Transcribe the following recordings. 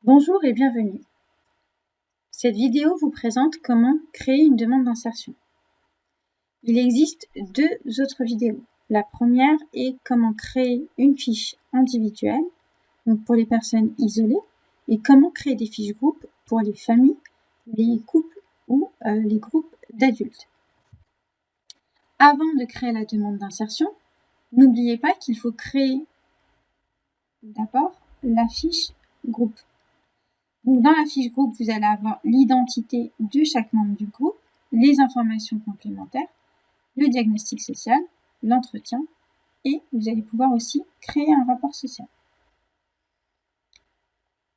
Bonjour et bienvenue. Cette vidéo vous présente comment créer une demande d'insertion. Il existe deux autres vidéos. La première est comment créer une fiche individuelle, donc pour les personnes isolées, et comment créer des fiches groupes pour les familles, les couples ou les groupes d'adultes. Avant de créer la demande d'insertion, n'oubliez pas qu'il faut créer d'abord la fiche groupe. Donc, dans la fiche groupe, vous allez avoir l'identité de chaque membre du groupe, les informations complémentaires, le diagnostic social, l'entretien, et vous allez pouvoir aussi créer un rapport social.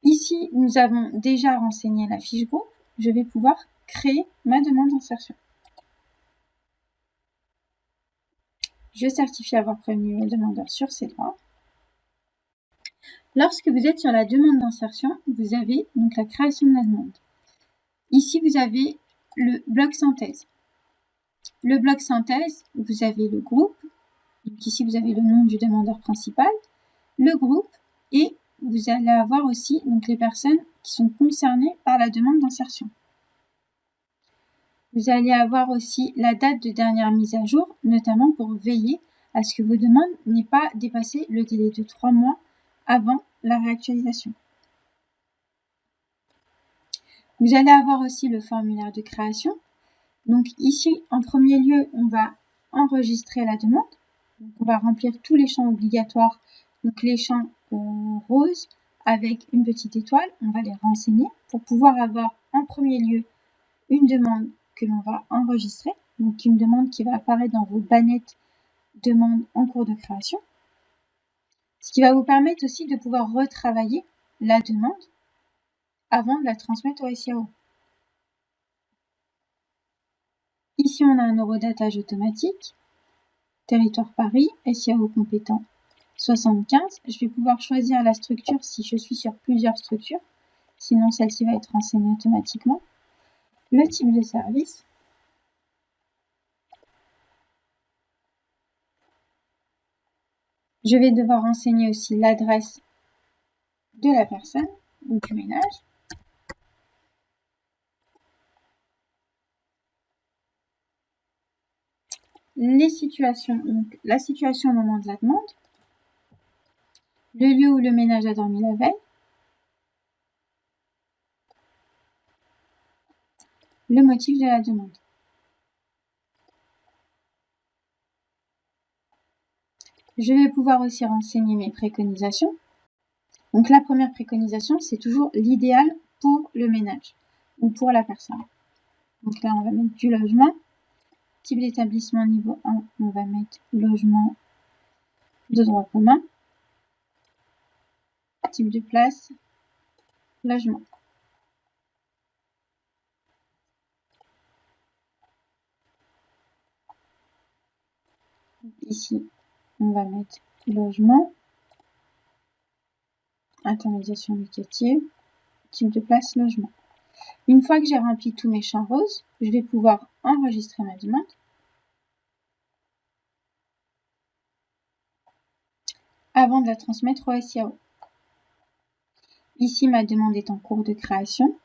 Ici, nous avons déjà renseigné la fiche groupe. Je vais pouvoir créer ma demande d'insertion. Je certifie avoir prévenu le demandeur sur ses droits. Lorsque vous êtes sur la demande d'insertion, vous avez donc la création de la demande. Ici, vous avez le bloc synthèse. Le bloc synthèse, vous avez le groupe. Donc ici, vous avez le nom du demandeur principal, le groupe, et vous allez avoir aussi donc, les personnes qui sont concernées par la demande d'insertion. Vous allez avoir aussi la date de dernière mise à jour, notamment pour veiller à ce que vos demandes n'aient pas dépassé le délai de 3 mois avant la réactualisation. Vous allez avoir aussi le formulaire de création. Donc ici, en premier lieu, on va enregistrer la demande. Donc, on va remplir tous les champs obligatoires, donc les champs roses avec une petite étoile. On va les renseigner pour pouvoir avoir en premier lieu une demande que l'on va enregistrer, donc une demande qui va apparaître dans vos bannettes demande en cours de création. Ce qui va vous permettre aussi de pouvoir retravailler la demande avant de la transmettre au SIAO. Ici, on a un horodatage automatique. Territoire Paris, SIAO compétent 75. Je vais pouvoir choisir la structure si je suis sur plusieurs structures. Sinon, celle-ci va être renseignée automatiquement. Le type de service. Je vais devoir renseigner aussi l'adresse de la personne ou du ménage. Les situations, donc la situation au moment de la demande. Le lieu où le ménage a dormi la veille. Le motif de la demande. Je vais pouvoir aussi renseigner mes préconisations. Donc la première préconisation, c'est toujours l'idéal pour le ménage ou pour la personne. Donc là, on va mettre du logement. Type d'établissement niveau 1, on va mettre logement de droit commun. Type de place, logement. Ici, on va mettre logement. Internalisation locative. Type de place, logement. Une fois que j'ai rempli tous mes champs roses, je vais pouvoir enregistrer ma demande. Avant de la transmettre au SIAO. Ici, ma demande est en cours de création.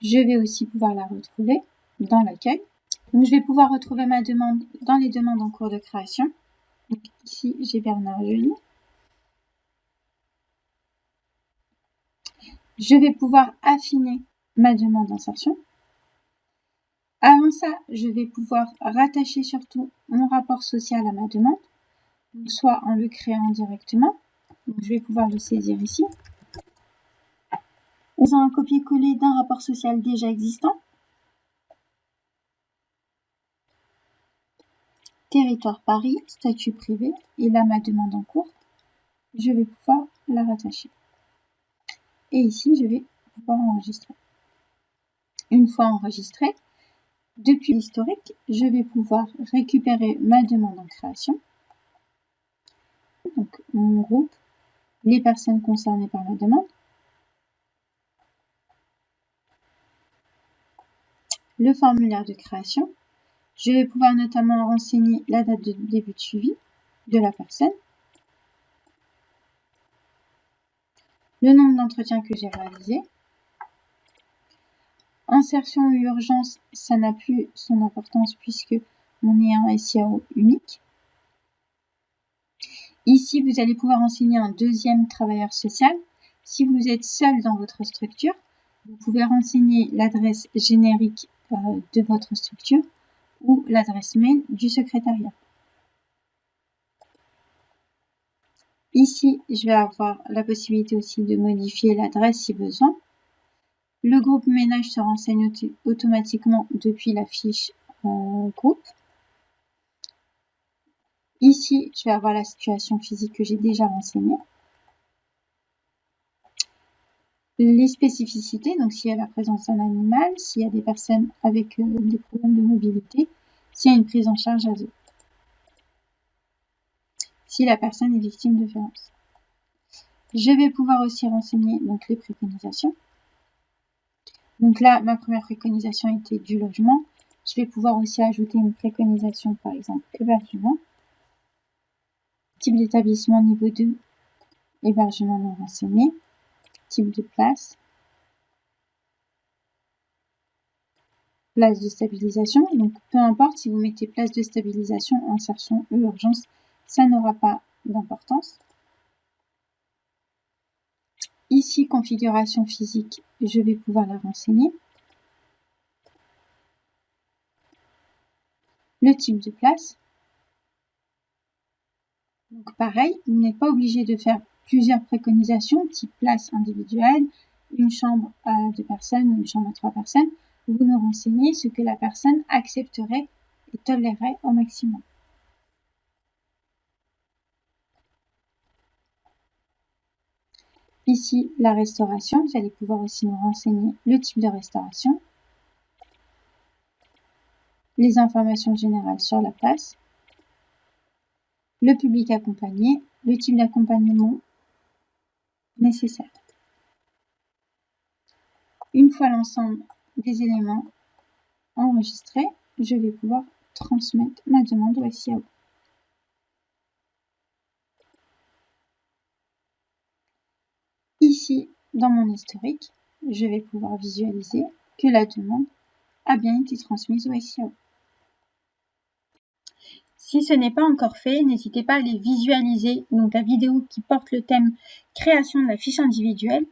Je vais aussi pouvoir la retrouver dans l'accueil. Donc, je vais pouvoir retrouver ma demande dans les demandes en cours de création. Donc, ici, j'ai Bernard Joly. Je vais pouvoir affiner ma demande d'insertion. Avant ça, je vais pouvoir rattacher surtout mon rapport social à ma demande, soit en le créant directement. Donc, je vais pouvoir le saisir ici. Nous avons un copier-coller d'un rapport social déjà existant. Territoire Paris, statut privé, et là ma demande en cours, je vais pouvoir la rattacher. Et ici, je vais pouvoir enregistrer. Une fois enregistré, depuis l'historique, je vais pouvoir récupérer ma demande en création. Donc mon groupe, les personnes concernées par ma demande. Le formulaire de création. Je vais pouvoir notamment renseigner la date de début de suivi de la personne. le nombre d'entretiens que j'ai réalisés. Insertion et urgence, ça n'a plus son importance puisque on est un SIAO unique. Ici, vous allez pouvoir renseigner un deuxième travailleur social. Si vous êtes seul dans votre structure, vous pouvez renseigner l'adresse générique de votre structure ou l'adresse mail du secrétariat. Ici, je vais avoir la possibilité aussi de modifier l'adresse si besoin. Le groupe ménage se renseigne automatiquement depuis la fiche groupe. Ici, je vais avoir la situation physique que j'ai déjà renseignée. Les spécificités, donc s'il y a la présence d'un animal, s'il y a des personnes avec des problèmes de mobilité, s'il y a une prise en charge à deux. Si la personne est victime de violence. Je vais pouvoir aussi renseigner donc les préconisations. Donc là, ma première préconisation était du logement. Je vais pouvoir aussi ajouter une préconisation, par exemple, hébergement. Type d'établissement niveau 2, hébergement non renseigné. Type de place. Place de stabilisation. Donc, peu importe si vous mettez place de stabilisation, insertion ou urgence, ça n'aura pas d'importance. Ici, configuration physique, je vais pouvoir la renseigner. Le type de place. Donc pareil, vous n'êtes pas obligé de faire plusieurs préconisations, type place individuelle, une chambre à 2 personnes ou une chambre à 3 personnes. Vous nous renseignez ce que la personne accepterait et tolérerait au maximum. Ici, la restauration, vous allez pouvoir aussi nous renseigner le type de restauration, les informations générales sur la place, le public accompagné, le type d'accompagnement nécessaire. Une fois l'ensemble des éléments enregistrés, je vais pouvoir transmettre ma demande au SIAO. Ici, dans mon historique, je vais pouvoir visualiser que la demande a bien été transmise au SIAO. Si ce n'est pas encore fait, n'hésitez pas à aller visualiser donc la vidéo qui porte le thème création de la fiche individuelle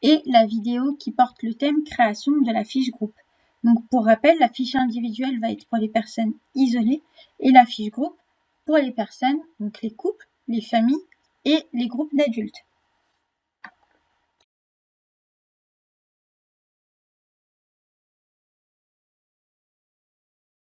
et la vidéo qui porte le thème création de la fiche groupe. Donc pour rappel, la fiche individuelle va être pour les personnes isolées et la fiche groupe pour les personnes, donc les couples, les familles et les groupes d'adultes.